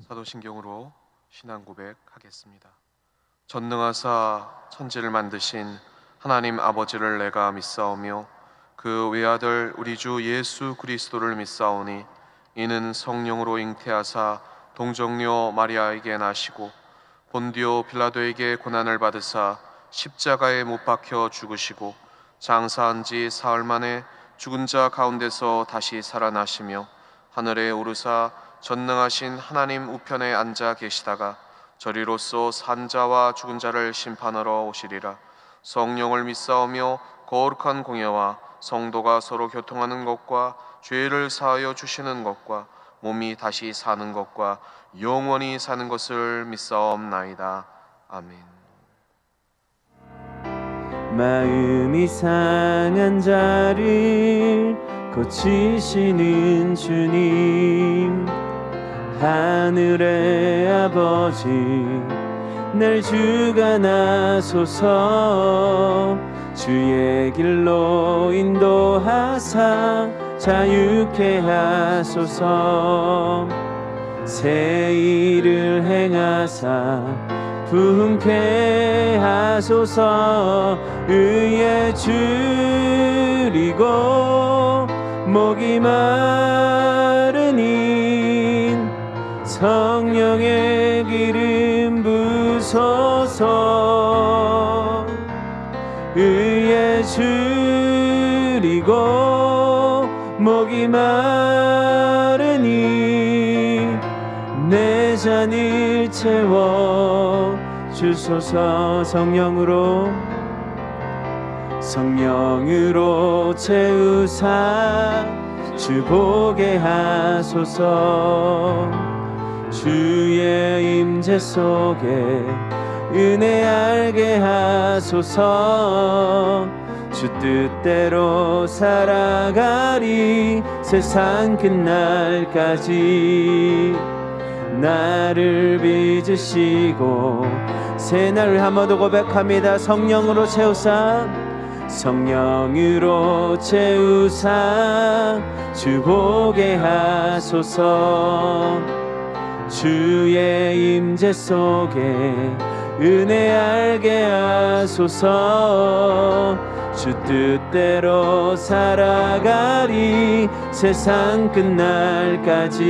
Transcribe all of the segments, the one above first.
사도신경으로 신앙 고백하겠습니다. 전능하사 천지를 만드신 하나님 아버지를 내가 믿사오며 그 외아들 우리 주 예수 그리스도를 믿사오니 이는 성령으로 잉태하사 동정녀 마리아에게 나시고 본디오 빌라도에게 고난을 받으사 십자가에 못 박혀 죽으시고 장사한 지 사흘 만에 죽은 자 가운데서 다시 살아나시며 하늘에 오르사 전능하신 하나님 우편에 앉아 계시다가 저리로서 산자와 죽은 자를 심판하러 오시리라. 성령을 믿사오며 거룩한 공예와 성도가 서로 교통하는 것과 죄를 사하여 주시는 것과 몸이 다시 사는 것과 영원히 사는 것을 믿사옵나이다. 아멘. 마음이 상한 자를 고치시는 주님, 하늘의 아버지 날 주관하소서. 주의 길로 인도하사 자유케 하소서. 새 일을 행하사 부흥케 하소서. 의에 줄이고 목이 마른 인 성령의 기름 부소서. 의에 줄이고 목이 마르니 내 잔을 채워 주소서. 성령으로 채우사 주 보게 하소서. 주의 임재 속에 은혜 알게 하소서. 주 뜻대로 살아가리 세상 끝날까지. 나를 빚으시고 새날을 한 번 더 고백합니다. 성령으로 채우사 주 보게 하소서. 주의 임재 속에 은혜 알게 하소서. 주 뜻대로 살아가리 세상 끝날까지.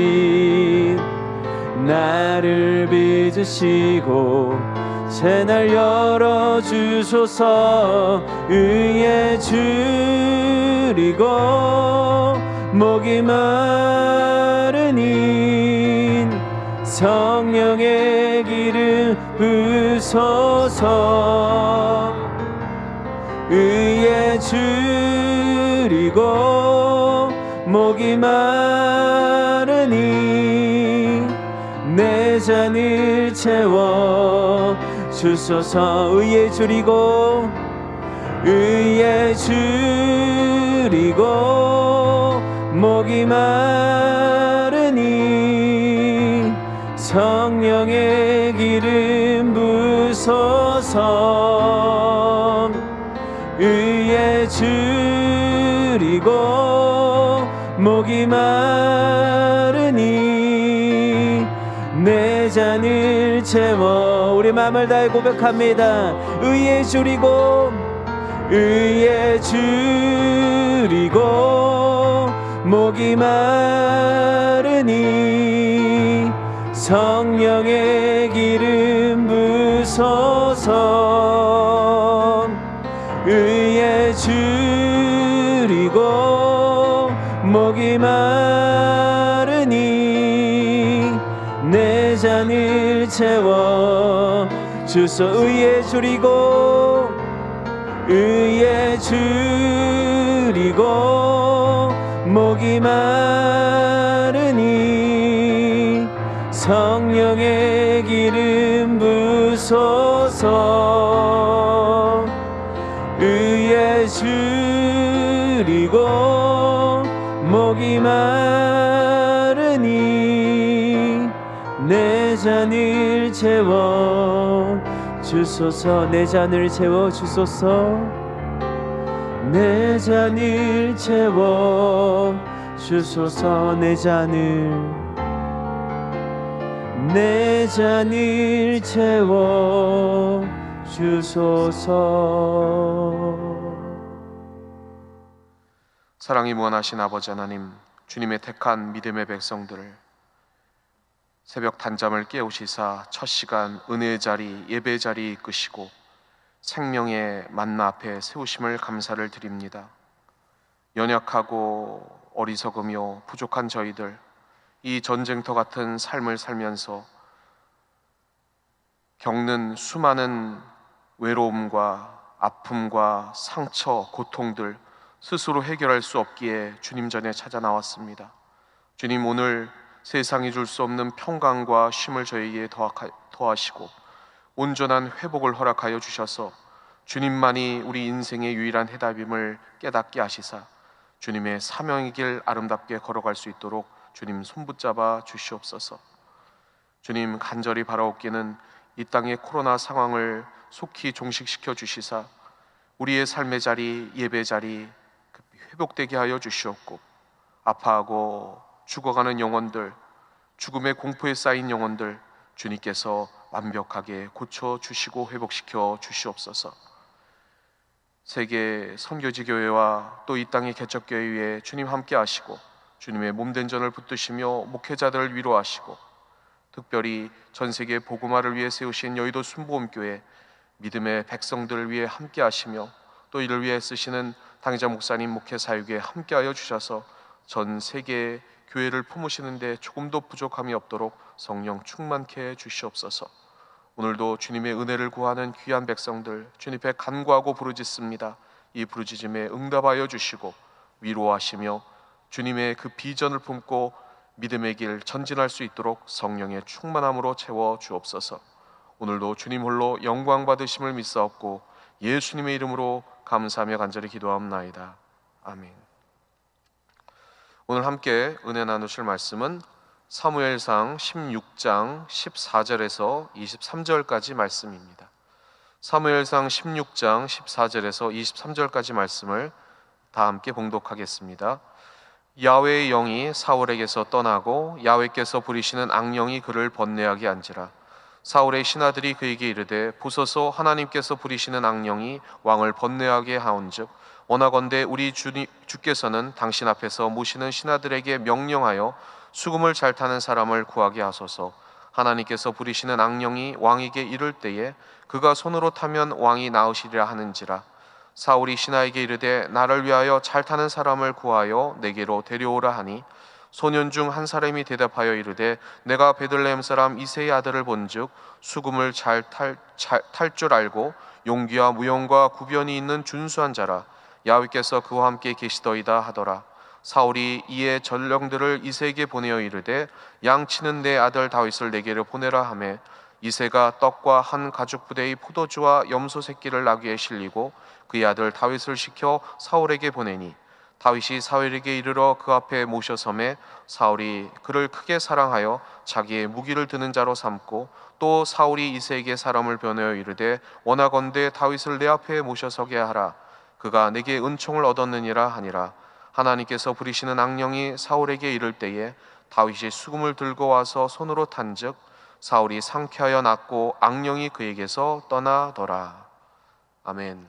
나를 빚으시고 새날 열어주소서. 의에 줄이고 목이 마른 인 성령의 기름 부소서. 의에 줄이고 목이 마르니 내 잔을 채워 주소서. 의에 줄이고 목이 마르니 성령의 기름 부소서. 의에 줄이고 목이 마르니 내 잔을 채워. 우리 마음을 다해 고백합니다. 의에 줄이고 목이 마르니 성령의 기름 부소서. 의에 줄이고 목이 마르니 내 잔을 채워 주소. 의에 줄이고 목이 마르니 성령의 기름 부소서. 의에 줄이고 목이 마르니 내 잔을 채워 주소서. 내 잔을 채워 주소서. 내 잔을 채워 주소서. 내 잔을 내 잔을 채워 주소서. 사랑이 무한하신 아버지 하나님, 주님의 택한 믿음의 백성들을 새벽 단잠을 깨우시사 첫 시간 은혜의 자리, 예배의 자리에 이끄시고 생명의 만나 앞에 세우심을 감사를 드립니다. 연약하고 어리석으며 부족한 저희들, 이 전쟁터 같은 삶을 살면서 겪는 수많은 외로움과 아픔과 상처, 고통들 스스로 해결할 수 없기에 주님 전에 찾아 나왔습니다. 주님, 오늘 세상이 줄 수 없는 평강과 쉼을 저에게 더하시고 온전한 회복을 허락하여 주셔서 주님만이 우리 인생의 유일한 해답임을 깨닫게 하시사 주님의 사명의 길 아름답게 걸어갈 수 있도록 주님 손붙잡아 주시옵소서. 주님, 간절히 바라옵기는 이 땅의 코로나 상황을 속히 종식시켜 주시사 우리의 삶의 자리, 예배 자리 회복되게 하여 주시옵고, 아파하고 죽어가는 영혼들, 죽음의 공포에 쌓인 영혼들 주님께서 완벽하게 고쳐주시고 회복시켜 주시옵소서. 세계 선교지 교회와 또 이 땅의 개척교회 위에 주님 함께 하시고 주님의 몸된 전을 붙드시며 목회자들을 위로하시고, 특별히 전 세계 복음화를 위해 세우신 여의도 순복음교회 믿음의 백성들을 위해 함께 하시며 또 이를 위해 쓰시는 당회자 목사님 목회 사역에 함께하여 주셔서 전 세계 교회를 품으시는데 조금도 부족함이 없도록 성령 충만케 해 주시옵소서. 오늘도 주님의 은혜를 구하는 귀한 백성들 주님 앞에 간구하고 부르짖습니다. 이 부르짖음에 응답하여 주시고 위로하시며 주님의 그 비전을 품고 믿음의 길 전진할 수 있도록 성령의 충만함으로 채워 주옵소서. 오늘도 주님 홀로 영광 받으심을 믿사옵고 예수님의 이름으로 감사하며 간절히 기도하옵나이다. 아멘. 오늘 함께 은혜 나누실 말씀은 사무엘상 16장 14절에서 23절까지 말씀입니다. 사무엘상 16장 14절에서 23절까지 말씀을 다 함께 봉독하겠습니다. 야훼의 영이 사울에게서 떠나고 야훼께서 부리시는 악령이 그를 번뇌하게 한지라. 사울의 신하들이 그에게 이르되 보소서, 하나님께서 부리시는 악령이 왕을 번뇌하게 하온즉 원하건대 우리 주께서는 당신 앞에서 모시는 신하들에게 명령하여 수금을 잘 타는 사람을 구하게 하소서. 하나님께서 부리시는 악령이 왕에게 이를 때에 그가 손으로 타면 왕이 나으시리라 하는지라. 사울이 신하에게 이르되 나를 위하여 잘 타는 사람을 구하여 내게로 데려오라 하니 소년 중 한 사람이 대답하여 이르되 내가 베들레헴 사람 이새의 아들을 본즉 수금을 잘 탈 줄 알고 용기와 무용과 구변이 있는 준수한 자라. 야훼께서 그와 함께 계시더이다 하더라. 사울이 이에 전령들을 이새에게 보내어 이르되 양치는 내 아들 다윗을 내게로 보내라 하매 이새가 떡과 한 가죽 부대의 포도주와 염소 새끼를 나귀에 실리고 그의 아들 다윗을 시켜 사울에게 보내니 다윗이 사울에게 이르러 그 앞에 모셔섬에 사울이 그를 크게 사랑하여 자기의 무기를 드는 자로 삼고 또 사울이 이새에게 사람을 보내어 이르되 원하건대 다윗을 내 앞에 모셔서게 하라. 그가 내게 은총을 얻었느니라 하니라. 하나님께서 부리시는 악령이 사울에게 이를 때에 다윗이 수금을 들고 와서 손으로 탄즉 사울이 상쾌하여 낫고 악령이 그에게서 떠나더라. 아멘.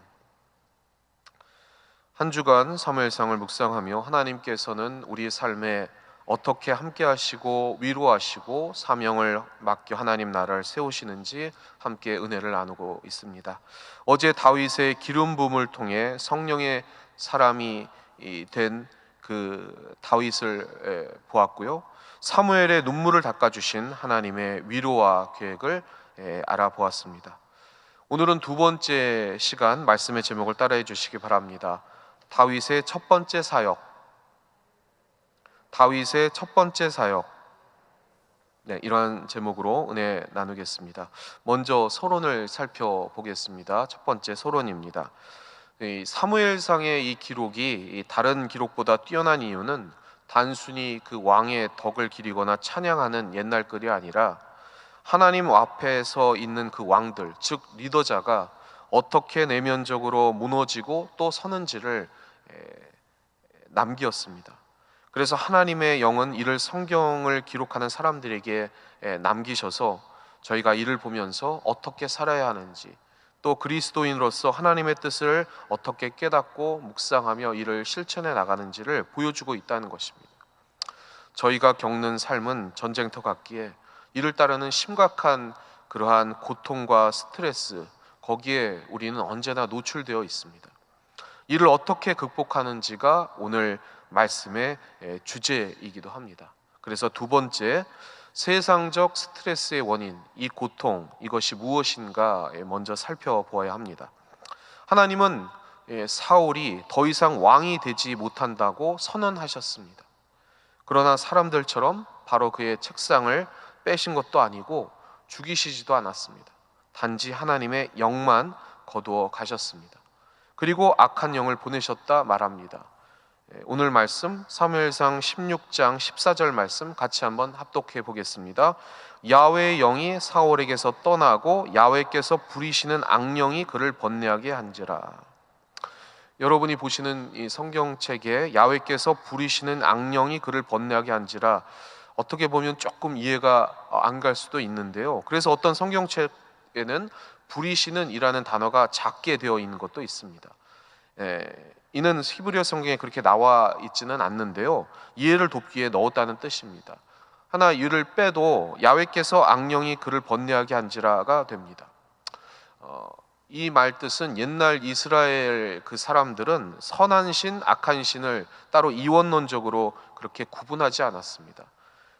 한 주간 사무엘상을 묵상하며 하나님께서는 우리 삶에 어떻게 함께 하시고 위로하시고 사명을 맡겨 하나님 나라를 세우시는지 함께 은혜를 나누고 있습니다. 어제 다윗의 기름 부음을 통해 성령의 사람이 된 그 다윗을 보았고요. 사무엘의 눈물을 닦아주신 하나님의 위로와 계획을 알아보았습니다. 오늘은 두 번째 시간 말씀의 제목을 따라해 주시기 바랍니다. 다윗의 첫 번째 사역. 다윗의 첫 번째 사역. 네, 이러한 제목으로 은혜 나누겠습니다. 먼저 서론을 살펴보겠습니다. 첫 번째 서론입니다. 사무엘상의 이 기록이 다른 기록보다 뛰어난 이유는 단순히 그 왕의 덕을 기리거나 찬양하는 옛날 글이 아니라 하나님 앞에서 있는 그 왕들, 즉 리더자가 어떻게 내면적으로 무너지고 또 서는지를 남기었습니다. 그래서 하나님의 영은 이를 성경을 기록하는 사람들에게 남기셔서 저희가 이를 보면서 어떻게 살아야 하는지, 또 그리스도인으로서 하나님의 뜻을 어떻게 깨닫고 묵상하며 이를 실천해 나가는지를 보여주고 있다는 것입니다. 저희가 겪는 삶은 전쟁터 같기에 이를 따르는 심각한 그러한 고통과 스트레스, 거기에 우리는 언제나 노출되어 있습니다. 이를 어떻게 극복하는지가 오늘 말씀의 주제이기도 합니다. 그래서 두 번째, 세상적 스트레스의 원인, 이 고통, 이것이 무엇인가 먼저 살펴보아야 합니다. 하나님은 사울이 더 이상 왕이 되지 못한다고 선언하셨습니다. 그러나 사람들처럼 바로 그의 책상을 빼신 것도 아니고 죽이시지도 않았습니다. 단지 하나님의 영만 거두어 가셨습니다. 그리고 악한 영을 보내셨다 말합니다. 오늘 말씀 사무엘상 16장 14절 말씀 같이 한번 합독해 보겠습니다. 야훼의 영이 사울에게서 떠나고 야훼께서 부리시는 악령이 그를 번뇌하게 한지라. 여러분이 보시는 이 성경책에 야훼께서 부리시는 악령이 그를 번뇌하게 한지라, 어떻게 보면 조금 이해가 안 갈 수도 있는데요. 그래서 어떤 성경책에는 부리시는 이라는 단어가 작게 되어 있는 것도 있습니다. 이는 히브리어 성경에 그렇게 나와 있지는 않는데요, 이해를 돕기에 넣었다는 뜻입니다. 하나 이를 빼도 야훼께서 악령이 그를 번뇌하게 한지라가 됩니다. 이 말 뜻은 옛날 이스라엘 그 사람들은 선한 신, 악한 신을 따로 이원론적으로 그렇게 구분하지 않았습니다.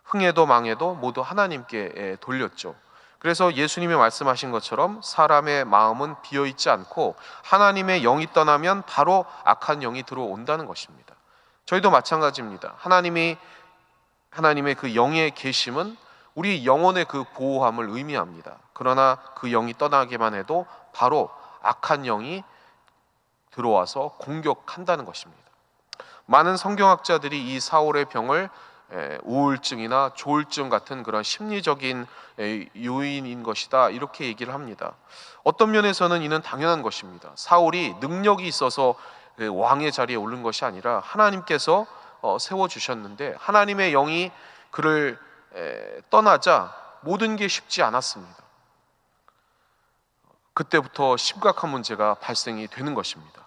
흥해도 망해도 모두 하나님께 돌렸죠. 그래서 예수님이 말씀하신 것처럼 사람의 마음은 비어있지 않고 하나님의 영이 떠나면 바로 악한 영이 들어온다는 것입니다. 저희도 마찬가지입니다. 하나님의 그 영의 계심은 우리 영혼의 그 보호함을 의미합니다. 그러나 그 영이 떠나기만 해도 바로 악한 영이 들어와서 공격한다는 것입니다. 많은 성경학자들이 이 사울의 병을 우울증이나 조울증 같은 그런 심리적인 요인인 것이다, 이렇게 얘기를 합니다. 어떤 면에서는 이는 당연한 것입니다. 사울이 능력이 있어서 왕의 자리에 오른 것이 아니라 하나님께서 세워주셨는데, 하나님의 영이 그를 떠나자 모든 게 쉽지 않았습니다. 그때부터 심각한 문제가 발생이 되는 것입니다.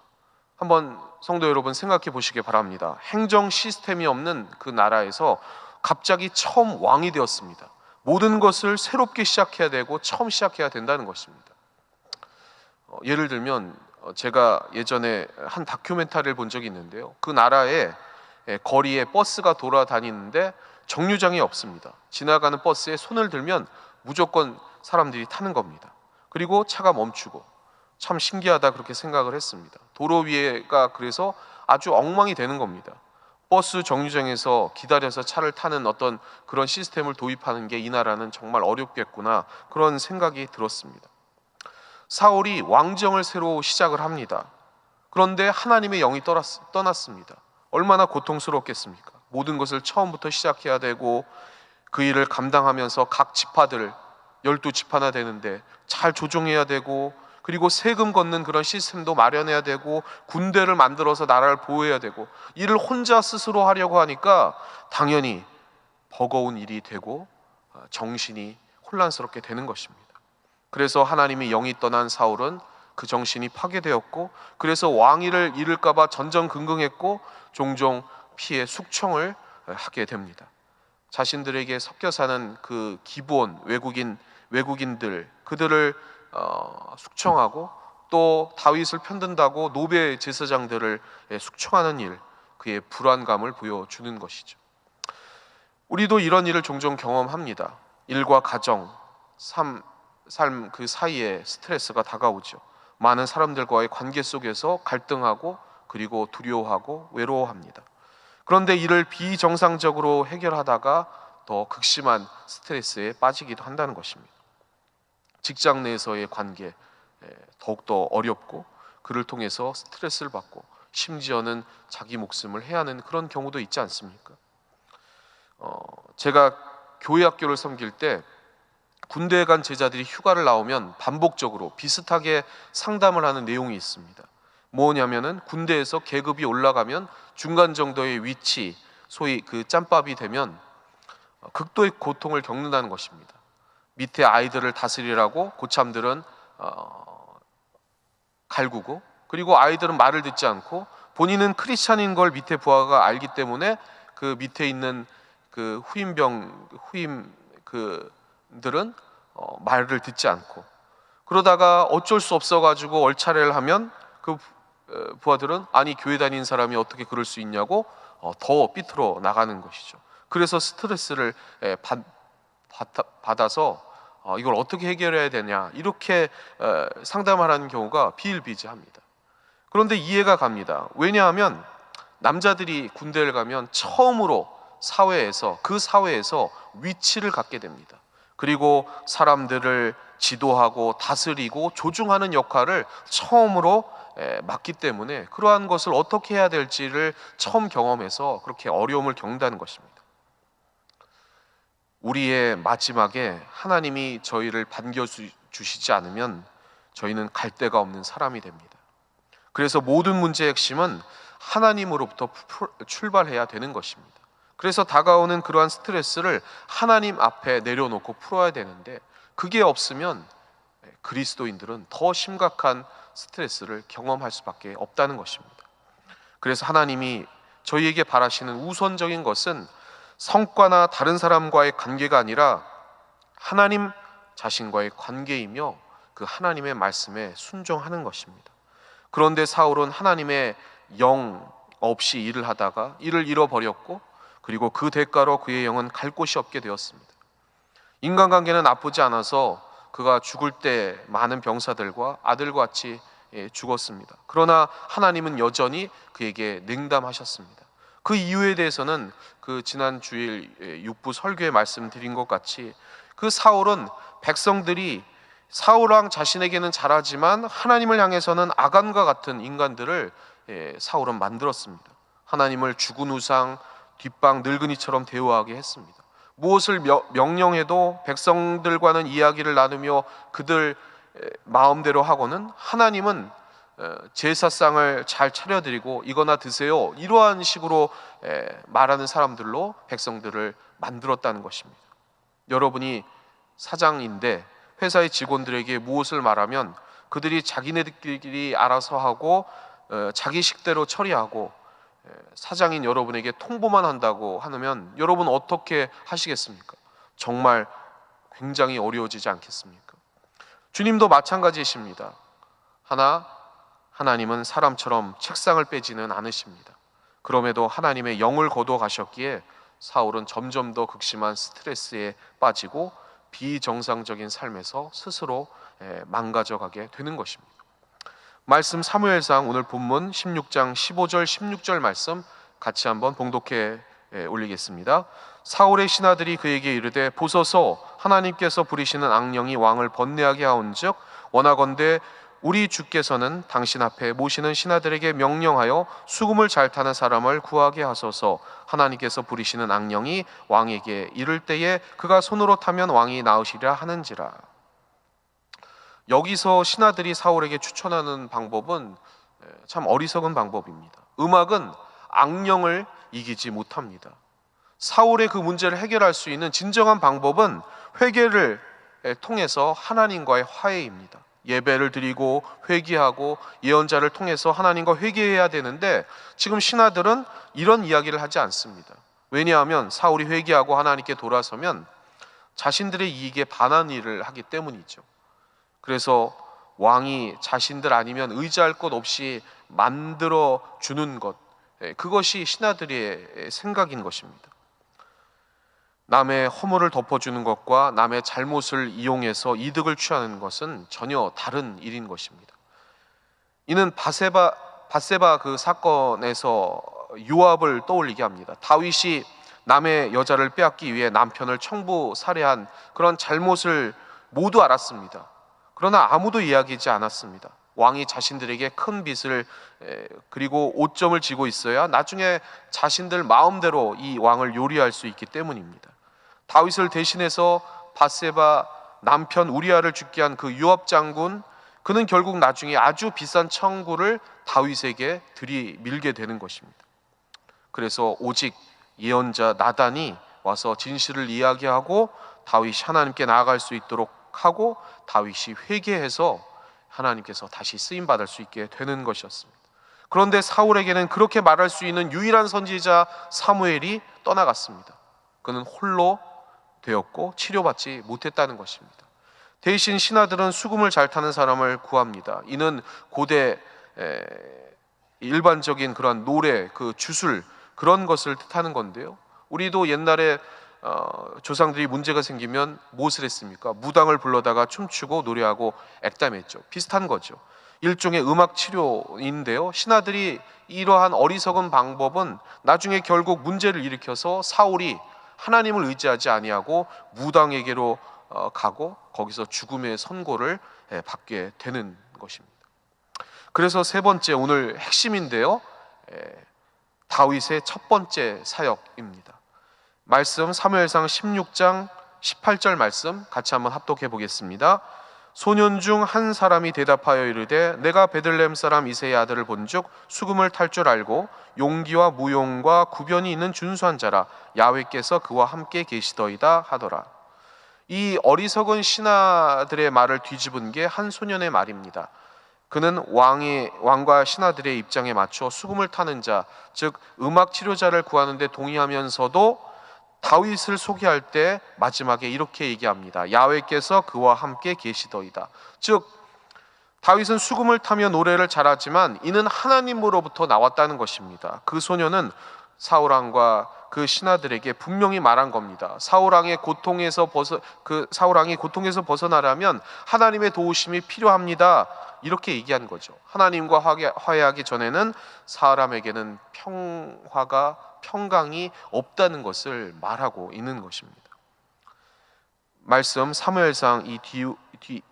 한번 성도 여러분 생각해 보시기 바랍니다. 행정 시스템이 없는 그 나라에서 갑자기 처음 왕이 되었습니다. 모든 것을 새롭게 시작해야 되고 처음 시작해야 된다는 것입니다. 예를 들면 제가 예전에 한 다큐멘터리를 본 적이 있는데요, 그 나라의 거리에 버스가 돌아다니는데 정류장이 없습니다. 지나가는 버스에 손을 들면 무조건 사람들이 타는 겁니다. 그리고 차가 멈추고, 참 신기하다 그렇게 생각을 했습니다. 도로 위에가 그래서 아주 엉망이 되는 겁니다. 버스 정류장에서 기다려서 차를 타는 어떤 그런 시스템을 도입하는 게 이 나라는 정말 어렵겠구나, 그런 생각이 들었습니다. 사울이 왕정을 새로 시작을 합니다. 그런데 하나님의 영이 떠났습니다. 얼마나 고통스럽겠습니까? 모든 것을 처음부터 시작해야 되고 그 일을 감당하면서 각 지파들 12지파나 되는데 잘 조종해야 되고, 그리고 세금 걷는 그런 시스템도 마련해야 되고, 군대를 만들어서 나라를 보호해야 되고, 이를 혼자 스스로 하려고 하니까 당연히 버거운 일이 되고 정신이 혼란스럽게 되는 것입니다. 그래서 하나님의 영이 떠난 사울은 그 정신이 파괴되었고, 그래서 왕위를 잃을까 봐 전전긍긍했고 종종 피해 숙청을 하게 됩니다. 자신들에게 섞여 사는 그 기브온 외국인들, 그들을 숙청하고, 또 다윗을 편든다고 노베 제사장들을 숙청하는 일, 그의 불안감을 보여주는 것이죠. 우리도 이런 일을 종종 경험합니다. 일과 가정, 삶 그 사이에 스트레스가 다가오죠. 많은 사람들과의 관계 속에서 갈등하고, 그리고 두려워하고 외로워합니다. 그런데 이를 비정상적으로 해결하다가 더 극심한 스트레스에 빠지기도 한다는 것입니다. 직장 내에서의 관계 더욱더 어렵고, 그를 통해서 스트레스를 받고 심지어는 자기 목숨을 해하는 그런 경우도 있지 않습니까? 제가 교회 학교를 섬길 때 군대에 간 제자들이 휴가를 나오면 반복적으로 비슷하게 상담을 하는 내용이 있습니다. 뭐냐면은 군대에서 계급이 올라가면 중간 정도의 위치, 소위 그 짬밥이 되면 극도의 고통을 겪는다는 것입니다. 밑에 아이들을 다스리라고 고참들은 갈구고, 그리고 아이들은 말을 듣지 않고, 본인은 크리스찬인 걸 밑에 부하가 알기 때문에 그 밑에 있는 그 후임 그들은 말을 듣지 않고, 그러다가 어쩔 수 없어가지고 얼차례를 하면 그 부하들은 아니 교회 다니는 사람이 어떻게 그럴 수 있냐고 더 삐뚤어 나가는 것이죠. 그래서 스트레스를 받아서 이걸 어떻게 해결해야 되냐 이렇게 상담하라는 경우가 비일비재합니다. 그런데 이해가 갑니다. 왜냐하면 남자들이 군대를 가면 처음으로 그 사회에서 위치를 갖게 됩니다. 그리고 사람들을 지도하고 다스리고 조종하는 역할을 처음으로 맡기 때문에 그러한 것을 어떻게 해야 될지를 처음 경험해서 그렇게 어려움을 겪는다는 것입니다. 우리의 마지막에 하나님이 저희를 반겨주시지 않으면 저희는 갈 데가 없는 사람이 됩니다. 그래서 모든 문제의 핵심은 하나님으로부터 출발해야 되는 것입니다. 그래서 다가오는 그러한 스트레스를 하나님 앞에 내려놓고 풀어야 되는데, 그게 없으면 그리스도인들은 더 심각한 스트레스를 경험할 수밖에 없다는 것입니다. 그래서 하나님이 저희에게 바라시는 우선적인 것은 성과나 다른 사람과의 관계가 아니라 하나님 자신과의 관계이며 그 하나님의 말씀에 순종하는 것입니다. 그런데 사울은 하나님의 영 없이 일을 하다가 이를 잃어버렸고, 그리고 그 대가로 그의 영은 갈 곳이 없게 되었습니다. 인간관계는 나쁘지 않아서 그가 죽을 때 많은 병사들과 아들과 같이 죽었습니다. 그러나 하나님은 여전히 그에게 냉담하셨습니다. 그 이유에 대해서는 그 지난 주일 육부 설교에 말씀드린 것 같이 그 사울은 백성들이 사울왕 자신에게는 잘하지만 하나님을 향해서는 아간과 같은 인간들을 사울은 만들었습니다. 하나님을 죽은 우상, 뒷방 늙은이처럼 대우하게 했습니다. 무엇을 명령해도 백성들과는 이야기를 나누며 그들 마음대로 하고는 하나님은 제사상을 잘 차려드리고 이거나 드세요, 이러한 식으로 말하는 사람들로 백성들을 만들었다는 것입니다. 여러분이 사장인데 회사의 직원들에게 무엇을 말하면 그들이 자기네들끼리 알아서 하고 자기 식대로 처리하고 사장인 여러분에게 통보만 한다고 하면 여러분 어떻게 하시겠습니까? 정말 굉장히 어려워지지 않겠습니까? 주님도 마찬가지이십니다. 하나님은 사람처럼 책상을 빼지는 않으십니다. 그럼에도 하나님의 영을 거두어 가셨기에 사울은 점점 더 극심한 스트레스에 빠지고 비정상적인 삶에서 스스로 망가져가게 되는 것입니다. 말씀 사무엘상 오늘 본문 16장 15절 16절 말씀 같이 한번 봉독해 올리겠습니다. 사울의 신하들이 그에게 이르되 보소서, 하나님께서 부리시는 악령이 왕을 번뇌하게 하온즉 원하건대 우리 주께서는 당신 앞에 모시는 신하들에게 명령하여 수금을 잘 타는 사람을 구하게 하소서. 하나님께서 부리시는 악령이 왕에게 이를 때에 그가 손으로 타면 왕이 나으시리라 하는지라. 여기서 신하들이 사울에게 추천하는 방법은 참 어리석은 방법입니다. 음악은 악령을 이기지 못합니다. 사울의 그 문제를 해결할 수 있는 진정한 방법은 회개를 통해서 하나님과의 화해입니다. 예배를 드리고 회개하고 예언자를 통해서 하나님과 회개해야 되는데 지금 신하들은 이런 이야기를 하지 않습니다. 왜냐하면 사울이 회개하고 하나님께 돌아서면 자신들의 이익에 반한 일을 하기 때문이죠. 그래서 왕이 자신들 아니면 의지할 것 없이 만들어 주는 것, 그것이 신하들의 생각인 것입니다. 남의 허물을 덮어주는 것과 남의 잘못을 이용해서 이득을 취하는 것은 전혀 다른 일인 것입니다. 이는 밧세바 그 사건에서 요압을 떠올리게 합니다. 다윗이 남의 여자를 빼앗기 위해 남편을 청부 살해한 그런 잘못을 모두 알았습니다. 그러나 아무도 이야기하지 않았습니다. 왕이 자신들에게 큰 빚을 그리고 오점을 지고 있어야 나중에 자신들 마음대로 이 왕을 요리할 수 있기 때문입니다. 다윗을 대신해서 밧세바 남편 우리아를 죽게 한 그 요압 장군, 그는 결국 나중에 아주 비싼 청구를 다윗에게 들이밀게 되는 것입니다. 그래서 오직 예언자 나단이 와서 진실을 이야기하고 다윗이 하나님께 나아갈 수 있도록 하고 다윗이 회개해서 하나님께서 다시 쓰임 받을 수 있게 되는 것이었습니다. 그런데 사울에게는 그렇게 말할 수 있는 유일한 선지자 사무엘이 떠나갔습니다. 그는 홀로 되었고 치료받지 못했다는 것입니다. 대신 신하들은 수금을 잘 타는 사람을 구합니다. 이는 고대 일반적인 그런 노래, 그 주술 그런 것을 뜻하는 건데요. 우리도 옛날에 조상들이 문제가 생기면 무엇을 했습니까? 무당을 불러다가 춤추고 노래하고 액담했죠. 비슷한 거죠. 일종의 음악 치료인데요. 신하들이 이러한 어리석은 방법은 나중에 결국 문제를 일으켜서 사울이 하나님을 의지하지 아니하고 무당에게로 가고 거기서 죽음의 선고를 받게 되는 것입니다. 그래서 세 번째, 오늘 핵심인데요. 다윗의 첫 번째 사역입니다. 말씀 사무엘상 16장 18절 말씀 같이 한번 합독해 보겠습니다. 소년 중 한 사람이 대답하여 이르되 내가 베들레헴 사람 이새의 아들을 본즉 수금을 탈 줄 알고 용기와 무용과 구변이 있는 준수한 자라 야훼께서 그와 함께 계시더이다 하더라. 이 어리석은 신하들의 말을 뒤집은 게 한 소년의 말입니다. 그는 왕과 신하들의 입장에 맞춰 수금을 타는 자, 즉 음악 치료자를 구하는데 동의하면서도 다윗을 소개할 때 마지막에 이렇게 얘기합니다. 야훼께서 그와 함께 계시더이다. 즉 다윗은 수금을 타며 노래를 잘하지만 이는 하나님으로부터 나왔다는 것입니다. 그 소년은 사울왕과 그 신하들에게 분명히 말한 겁니다. 사울왕이 고통에서 벗어나려면 하나님의 도우심이 필요합니다. 이렇게 얘기한 거죠. 하나님과 화해하기 전에는 사람에게는 평강이 없다는 것을 말하고 있는 것입니다. 말씀 사무엘상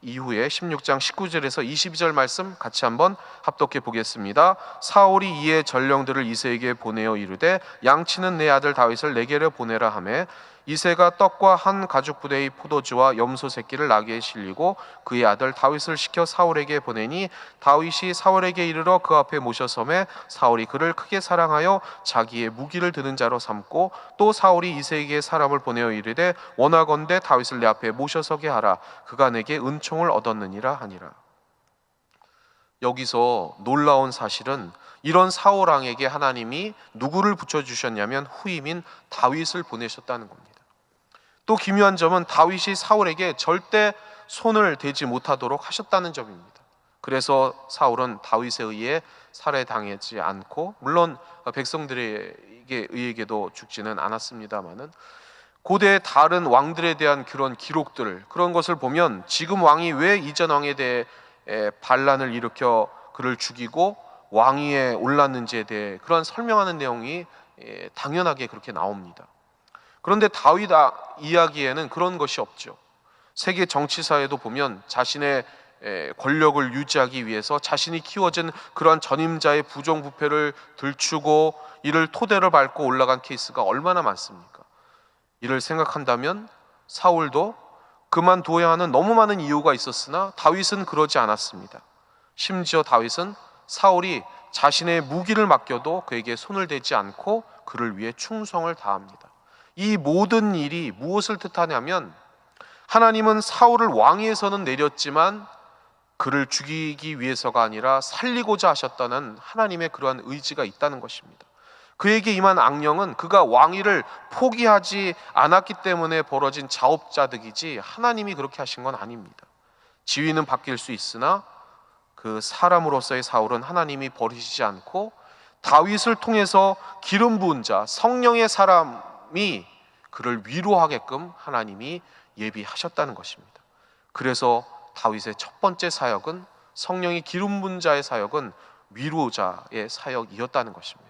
이후에 16장 19절에서 22절 말씀 같이 한번 합독해 보겠습니다. 사울이 이에 전령들을 이새에게 보내어 이르되 양치는 내 아들 다윗을 내게로 보내라 하매 이새가 떡과 한 가죽 부대의 포도주와 염소 새끼를 나귀에 실리고 그의 아들 다윗을 시켜 사울에게 보내니 다윗이 사울에게 이르러 그 앞에 모셔섬에 사울이 그를 크게 사랑하여 자기의 무기를 드는 자로 삼고 또 사울이 이새에게 사람을 보내어 이르되 원하건대 다윗을 내 앞에 모셔서게 하라. 그가 내게 은총을 얻었느니라 하니라. 여기서 놀라운 사실은 이런 사울 왕에게 하나님이 누구를 붙여주셨냐면 후임인 다윗을 보내셨다는 겁니다. 또 기묘한 점은 다윗이 사울에게 절대 손을 대지 못하도록 하셨다는 점입니다. 그래서 사울은 다윗에 의해 살해당하지 않고 물론 백성들에게 의해도 죽지는 않았습니다마는 고대 다른 왕들에 대한 그런 기록들 그런 것을 보면 지금 왕이 왜 이전 왕에 대해 반란을 일으켜 그를 죽이고 왕위에 올랐는지에 대해 그런 설명하는 내용이 당연하게 그렇게 나옵니다. 그런데 다윗 이야기에는 그런 것이 없죠. 세계 정치사에도 보면 자신의 권력을 유지하기 위해서 자신이 키워진 그러한 전임자의 부정부패를 들추고 이를 토대로 밟고 올라간 케이스가 얼마나 많습니까? 이를 생각한다면 사울도 그만둬야 하는 너무 많은 이유가 있었으나 다윗은 그러지 않았습니다. 심지어 다윗은 사울이 자신의 무기를 맡겨도 그에게 손을 대지 않고 그를 위해 충성을 다합니다. 이 모든 일이 무엇을 뜻하냐면 하나님은 사울을 왕위에서는 내렸지만 그를 죽이기 위해서가 아니라 살리고자 하셨다는 하나님의 그러한 의지가 있다는 것입니다. 그에게 임한 악령은 그가 왕위를 포기하지 않았기 때문에 벌어진 자업자득이지 하나님이 그렇게 하신 건 아닙니다. 지위는 바뀔 수 있으나 그 사람으로서의 사울은 하나님이 버리시지 않고 다윗을 통해서 기름 부은 자 성령의 사람이 그를 위로하게끔 하나님이 예비하셨다는 것입니다. 그래서 다윗의 첫 번째 사역은 성령이 기름 부은 자의 사역은 위로자의 사역이었다는 것입니다.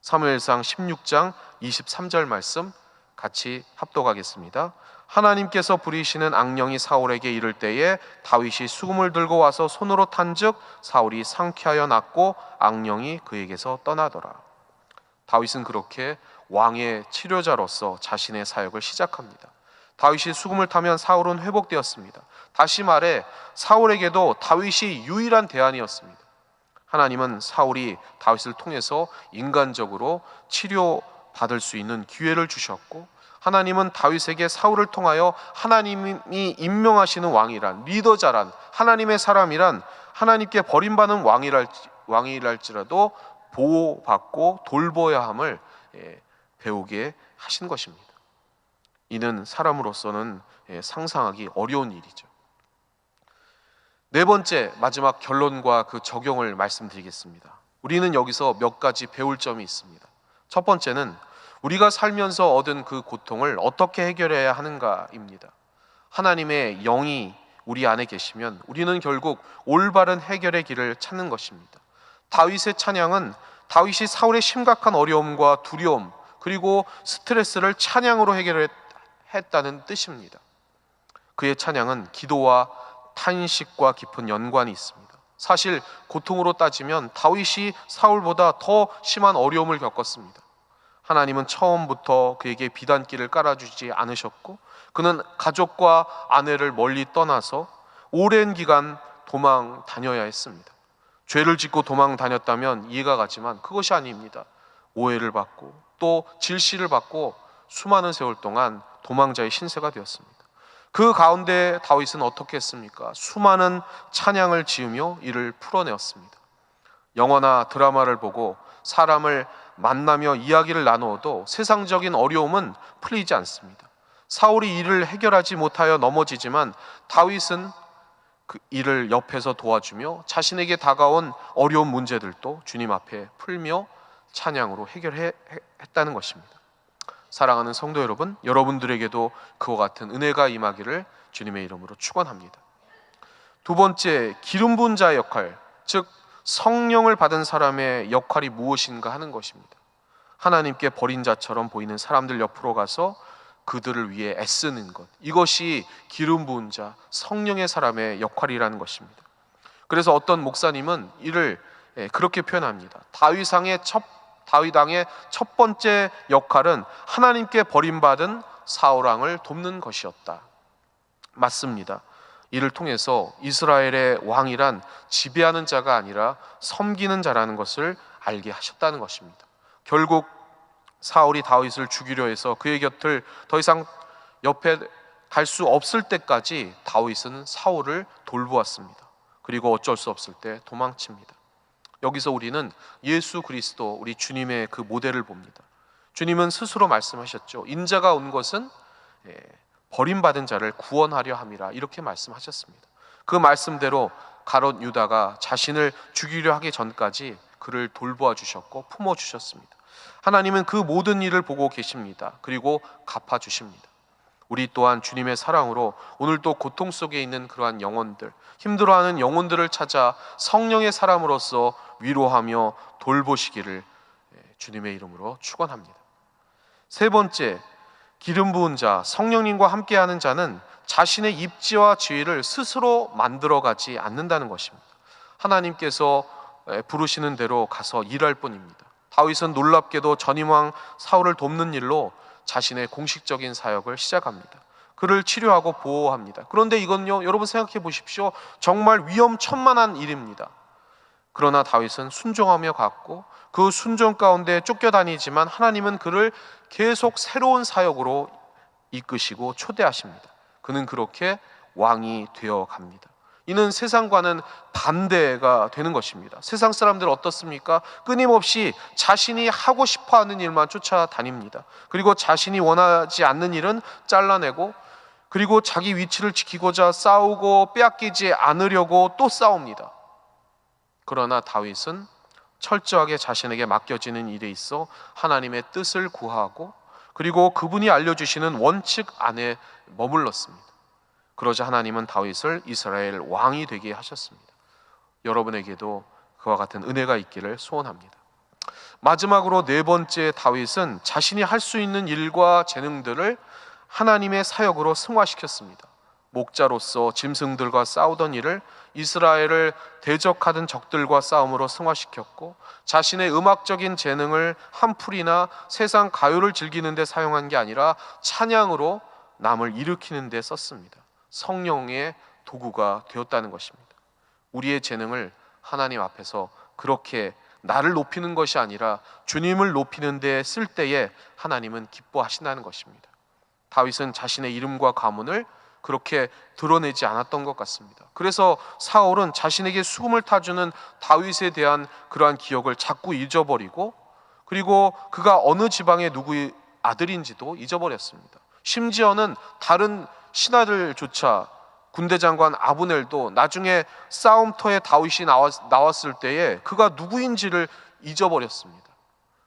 사무엘상 16장 23절 말씀 같이 합독하겠습니다. 하나님께서 부리시는 악령이 사울에게 이를 때에 다윗이 수금을 들고 와서 손으로 탄즉 사울이 상쾌하여 낫고 악령이 그에게서 떠나더라. 다윗은 그렇게 왕의 치료자로서 자신의 사역을 시작합니다. 다윗이 수금을 타면 사울은 회복되었습니다. 다시 말해 사울에게도 다윗이 유일한 대안이었습니다. 하나님은 사울이 다윗을 통해서 인간적으로 치료 받을 수 있는 기회를 주셨고, 하나님은 다윗에게 사울을 통하여 하나님이 임명하시는 왕이란, 리더자란, 하나님의 사람이란, 하나님께 버림받은 왕이랄지라도 보호받고 돌보아야 함을 배우게 하신 것입니다. 이는 사람으로서는 상상하기 어려운 일이죠. 네 번째, 마지막 결론과 그 적용을 말씀드리겠습니다. 우리는 여기서 몇 가지 배울 점이 있습니다. 첫 번째는 우리가 살면서 얻은 그 고통을 어떻게 해결해야 하는가입니다. 하나님의 영이 우리 안에 계시면 우리는 결국 올바른 해결의 길을 찾는 것입니다. 다윗의 찬양은 다윗이 사울의 심각한 어려움과 두려움 그리고 스트레스를 찬양으로 해결했다는 뜻입니다. 그의 찬양은 기도와 탄식과 깊은 연관이 있습니다. 사실 고통으로 따지면 다윗이 사울보다 더 심한 어려움을 겪었습니다. 하나님은 처음부터 그에게 비단길을 깔아주지 않으셨고, 그는 가족과 아내를 멀리 떠나서 오랜 기간 도망 다녀야 했습니다. 죄를 짓고 도망 다녔다면 이해가 가지만 그것이 아닙니다. 오해를 받고 또 질시를 받고 수많은 세월 동안 도망자의 신세가 되었습니다. 그 가운데 다윗은 어떻게 했습니까? 수많은 찬양을 지으며 이를 풀어내었습니다. 영화나 드라마를 보고 사람을 만나며 이야기를 나누어도 세상적인 어려움은 풀리지 않습니다. 사울이 이를 해결하지 못하여 넘어지지만 다윗은 그 일을 옆에서 도와주며 자신에게 다가온 어려운 문제들도 주님 앞에 풀며 찬양으로 해결했다는 것입니다. 사랑하는 성도 여러분, 여러분들에게도 그와 같은 은혜가 임하기를 주님의 이름으로 축원합니다. 두 번째, 기름 부은 자의 역할, 즉 성령을 받은 사람의 역할이 무엇인가 하는 것입니다. 하나님께 버린 자처럼 보이는 사람들 옆으로 가서 그들을 위해 애쓰는 것, 이것이 기름 부은 자, 성령의 사람의 역할이라는 것입니다. 그래서 어떤 목사님은 이를 그렇게 표현합니다. 다윗 왕의 첫 번째 역할은 하나님께 버림받은 사울 왕을 돕는 것이었다. 맞습니다. 이를 통해서 이스라엘의 왕이란 지배하는 자가 아니라 섬기는 자라는 것을 알게 하셨다는 것입니다. 결국 사울이 다윗을 죽이려 해서 그의 곁을 더 이상 옆에 갈 수 없을 때까지 다윗은 사울을 돌보았습니다. 그리고 어쩔 수 없을 때 도망칩니다. 여기서 우리는 예수 그리스도, 우리 주님의 그 모델을 봅니다. 주님은 스스로 말씀하셨죠. 인자가 온 것은 버림받은 자를 구원하려 함이라, 이렇게 말씀하셨습니다. 그 말씀대로 가롯 유다가 자신을 죽이려 하기 전까지 그를 돌보아 주셨고 품어 주셨습니다. 하나님은 그 모든 일을 보고 계십니다. 그리고 갚아 주십니다. 우리 또한 주님의 사랑으로 오늘도 고통 속에 있는 그러한 영혼들, 힘들어하는 영혼들을 찾아 성령의 사람으로서 위로하며 돌보시기를 주님의 이름으로 축원합니다. 세 번째, 기름 부은 자, 성령님과 함께하는 자는 자신의 입지와 지위를 스스로 만들어가지 않는다는 것입니다. 하나님께서 부르시는 대로 가서 일할 뿐입니다. 다윗은 놀랍게도 전임왕 사울을 돕는 일로 자신의 공식적인 사역을 시작합니다. 그를 치료하고 보호합니다. 그런데 이건요, 여러분 생각해 보십시오. 정말 위험천만한 일입니다. 그러나 다윗은 순종하며 갔고 그 순종 가운데 쫓겨다니지만 하나님은 그를 계속 새로운 사역으로 이끄시고 초대하십니다. 그는 그렇게 왕이 되어 갑니다. 이는 세상과는 반대가 되는 것입니다. 세상 사람들 어떻습니까? 끊임없이 자신이 하고 싶어하는 일만 쫓아다닙니다. 그리고 자신이 원하지 않는 일은 잘라내고, 그리고 자기 위치를 지키고자 싸우고 빼앗기지 않으려고 또 싸웁니다. 그러나 다윗은 철저하게 자신에게 맡겨지는 일에 있어 하나님의 뜻을 구하고, 그리고 그분이 알려주시는 원칙 안에 머물렀습니다. 그러자 하나님은 다윗을 이스라엘 왕이 되게 하셨습니다. 여러분에게도 그와 같은 은혜가 있기를 소원합니다. 마지막으로 네 번째, 다윗은 자신이 할 수 있는 일과 재능들을 하나님의 사역으로 승화시켰습니다. 목자로서 짐승들과 싸우던 일을 이스라엘을 대적하던 적들과 싸움으로 승화시켰고, 자신의 음악적인 재능을 한풀이나 세상 가요를 즐기는 데 사용한 게 아니라 찬양으로 남을 일으키는 데 썼습니다. 성령의 도구가 되었다는 것입니다. 우리의 재능을 하나님 앞에서 그렇게 나를 높이는 것이 아니라 주님을 높이는 데 쓸 때에 하나님은 기뻐하신다는 것입니다. 다윗은 자신의 이름과 가문을 그렇게 드러내지 않았던 것 같습니다. 그래서 사울은 자신에게 수금을 타주는 다윗에 대한 그러한 기억을 자꾸 잊어버리고, 그리고 그가 어느 지방의 누구의 아들인지도 잊어버렸습니다. 심지어는 다른 신하들조차, 군대 장관 아브넬도 나중에 싸움터에 다윗이 나왔을 때에 그가 누구인지를 잊어버렸습니다.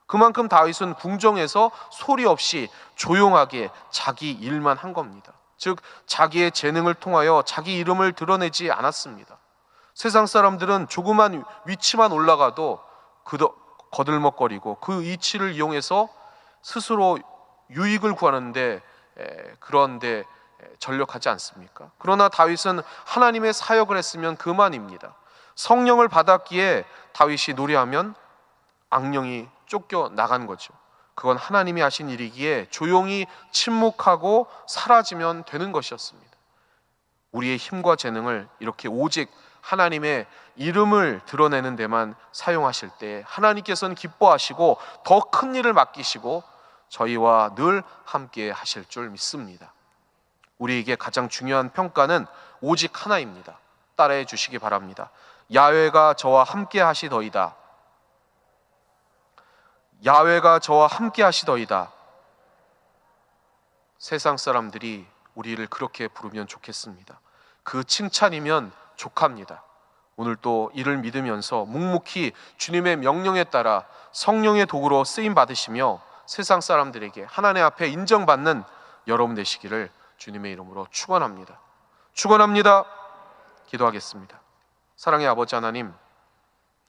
그만큼 다윗은 궁정에서 소리 없이 조용하게 자기 일만 한 겁니다. 즉 자기의 재능을 통하여 자기 이름을 드러내지 않았습니다. 세상 사람들은 조그만 위치만 올라가도 거들먹거리고 그 위치를 이용해서 스스로 유익을 구하는데 그런데 전력하지 않습니까? 그러나 다윗은 하나님의 사역을 했으면 그만입니다. 성령을 받았기에 다윗이 노래하면 악령이 쫓겨 나간 거죠. 그건 하나님이 하신 일이기에 조용히 침묵하고 사라지면 되는 것이었습니다. 우리의 힘과 재능을 이렇게 오직 하나님의 이름을 드러내는 데만 사용하실 때 하나님께서는 기뻐하시고 더 큰 일을 맡기시고 저희와 늘 함께 하실 줄 믿습니다. 우리에게 가장 중요한 평가는 오직 하나입니다. 따라해 주시기 바랍니다. 야훼가 저와 함께 하시더이다. 야훼가 저와 함께 하시더이다. 세상 사람들이 우리를 그렇게 부르면 좋겠습니다. 그 칭찬이면 족합니다. 오늘 또 이를 믿으면서 묵묵히 주님의 명령에 따라 성령의 도구로 쓰임 받으시며 세상 사람들에게 하나님 앞에 인정받는 여러분 되시기를 주님의 이름으로 축원합니다. 축원합니다. 기도하겠습니다. 사랑의 아버지 하나님,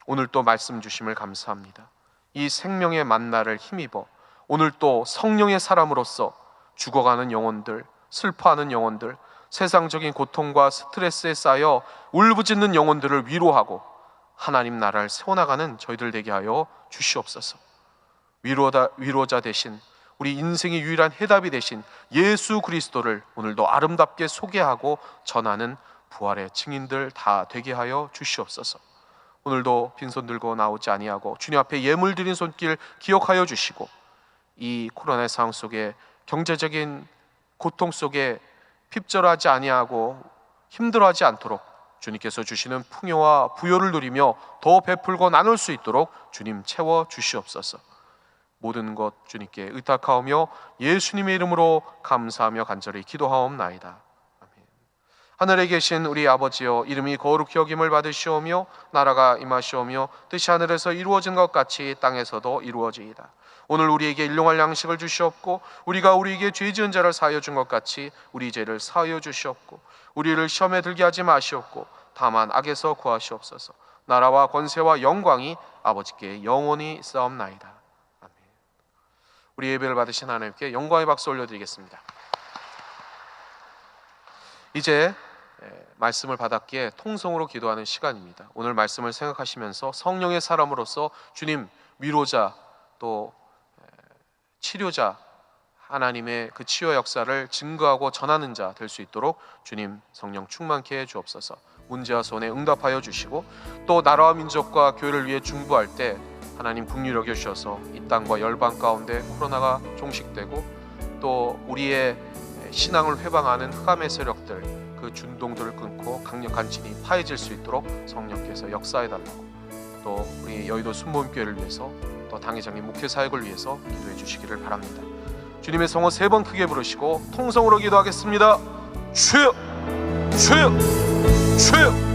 오늘 또 말씀 주심을 감사합니다. 이 생명의 만나를 힘입어 오늘 또 성령의 사람으로서 죽어가는 영혼들, 슬퍼하는 영혼들, 세상적인 고통과 스트레스에 쌓여 울부짖는 영혼들을 위로하고 하나님 나라를 세워나가는 저희들 되게 하여 주시옵소서. 위로자 되신 우리 인생의 유일한 해답이 되신 예수 그리스도를 오늘도 아름답게 소개하고 전하는 부활의 증인들 다 되게 하여 주시옵소서. 오늘도 빈손 들고 나오지 아니하고 주님 앞에 예물 드린 손길 기억하여 주시고 이 코로나 상황 속에 경제적인 고통 속에 핍절하지 아니하고 힘들어하지 않도록 주님께서 주시는 풍요와 부요를 누리며 더 베풀고 나눌 수 있도록 주님 채워 주시옵소서. 모든 것 주님께 의탁하오며 예수님의 이름으로 감사하며 간절히 기도하옵나이다. 아멘. 하늘에 계신 우리 아버지여, 이름이 거룩히 여김을 받으시오며 나라가 임하시오며 뜻이 하늘에서 이루어진 것 같이 땅에서도 이루어지이다. 오늘 우리에게 일용할 양식을 주시옵고 우리가 우리에게 죄 지은 자를 사하여 준 것 같이 우리 죄를 사하여 주시옵고 우리를 시험에 들게 하지 마시옵고 다만 악에서 구하시옵소서. 나라와 권세와 영광이 아버지께 영원히 있사옵나이다. 아멘. 우리 예배를 받으신 하나님께 영광의 박수 올려드리겠습니다. 이제 말씀을 받았기에 통성으로 기도하는 시간입니다. 오늘 말씀을 생각하시면서 성령의 사람으로서 주님 위로자 또 치료자, 하나님의 그 치유 역사를 증거하고 전하는 자 될 수 있도록 주님 성령 충만케 해 주옵소서. 문제와 소원에 응답하여 주시고 또 나라와 민족과 교회를 위해 중보할 때 하나님 긍휼히 여겨 주셔서 이 땅과 열방 가운데 코로나가 종식되고 또 우리의 신앙을 회방하는 흑암의 세력들 그 준동들을 끊고 강력한 진이 파해질 수 있도록 성령께서 역사해 달라고, 또 우리 여의도 순복음교회를 위해서 또 당회장님 목회 사역을 위해서 기도해 주시기를 바랍니다. 주님의 성호 3번 크게 부르시고 통성으로 기도하겠습니다. 주여, 주여, 주여.